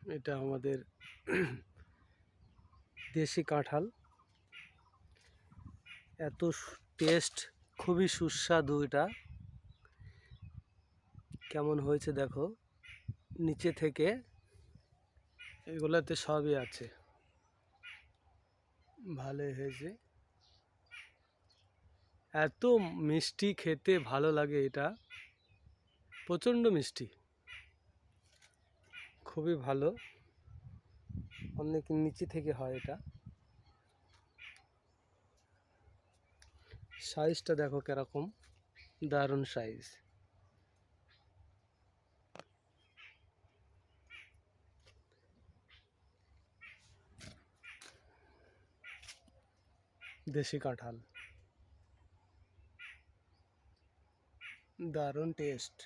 এটা আমাদের দেশি কাঁঠাল। এত টেস্ট, খুবই সুস্বাদু। এটা কেমন হয়েছে দেখো, নিচে থেকে এগুলাতে সবই আছে। ভালোই হয়েছে। এত মিষ্টি, খেতে ভালো লাগে। এটা প্রচণ্ড মিষ্টি, খুবই ভালো। অনেক নিচে থেকে হয় এটা। সাইজটা দেখো কিরকম, দারুণ সাইজ। দেশি কাঁঠাল, দারুণ টেস্ট।